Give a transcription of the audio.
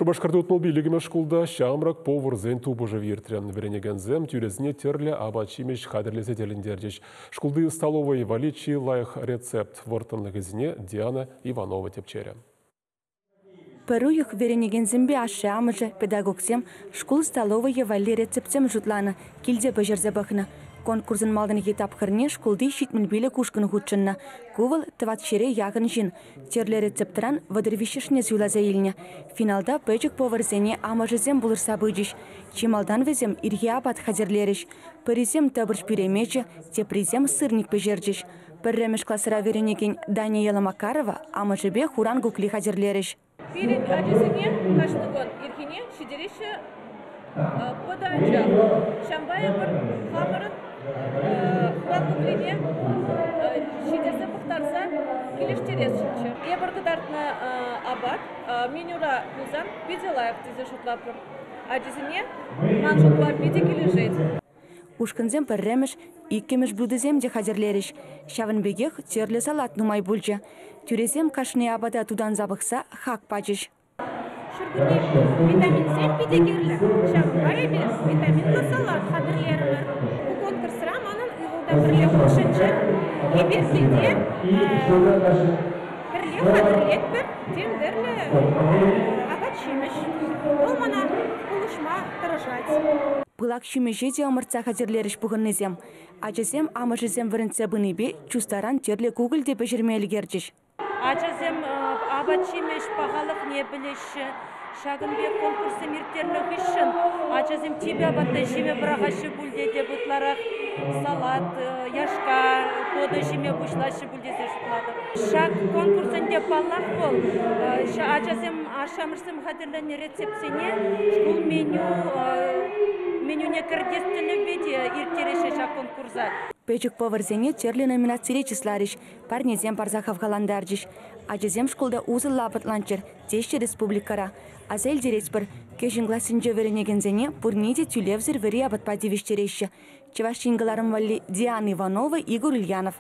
Шубашкарды билігіме шкулда шамрак повар зен тубы жавиртрен веренегензем тюрезне терлі абачимеш қадірлесе деліндердеш. Шкулды столовой валичи лайх рецепт вортынлығызіне Диана Иванова тепчері. Перуюх веренегензембе ашамыжы педагогсем шкул столовой вали рецептсем жутланы килде бажырзабахна. Конкурсын малдың етапқырне шкулды шитмін белі күшкін худшынна. Кувыл тыватшере яғын жин. Терлі рецептран вадырвишешне зюлаза еліне. Финалда пөчік поварзене амажызем бұлырса бөджіш. Чималдан везем ирге абат хазерлеріш. Пыризем табырш пиремечі, тепризем сырник пежерджіш. Пірремеш классыра веренеген Даниэла Макарова амажыбе хуран гукли хазерлеріш. Перед одесіне каждый год ирхине шидереше подача. Шамбая бір хамырын хуран гуклине шидерсе пықтарса келештерес шынчы. Ебір қыдартына абат менюра бұлзан беделаев тезе шутлапыр. Одесіне ман шутла беде келешет. Ушкынзем пірремеш, иккемеш блюдызем де хазерлеріш. Шавынбегех терлі салат нумай бүлчі. Тюрезем кашны абада тудан забықса хак пачыш. Шүргіне витамин С педегерлі. Шавынбай витаминлы салат хадырлерімір. Бұл конкурсыра манын ұйғылда бірле құшынчы. Ебер білде бірле хадырлет бір темдерлі абачимеш. Ол мана ұлышма тұрышать. Пылак шимеше де омыртса хазерлеріш бұғыннызем. Ачызем амажызем вірінце бұныбе чустаран терлі Google де бәжірмелі герчіш. Ачызем абачимеш пағалық не білеші. Шагынбе конкурсы миртерлік ішін. Ачызем тебе абаттай жеме бірағашы бүлде де бұтларақ салат, яшқа, коды жеме бұшлашы бүлдезе жұтлады. Шаг конкурсынде паллақ бол. Ачызем ашамырсым қадырланы рецепсене шкул менюне кірдестілі беде иртереше шаг конкурса. Печік поварзене терлі номинацире числариш, парнезем парзахав қаландаржиш. Ачызем шкулда узыл лапытланчыр, теші республикара. Азел дерецбір, кешін классынжы веренегензене пурниде тюлевзір вері абатпа девештереші. Чевашчингыларым валли Диана Иванова, Игорь Ульянов.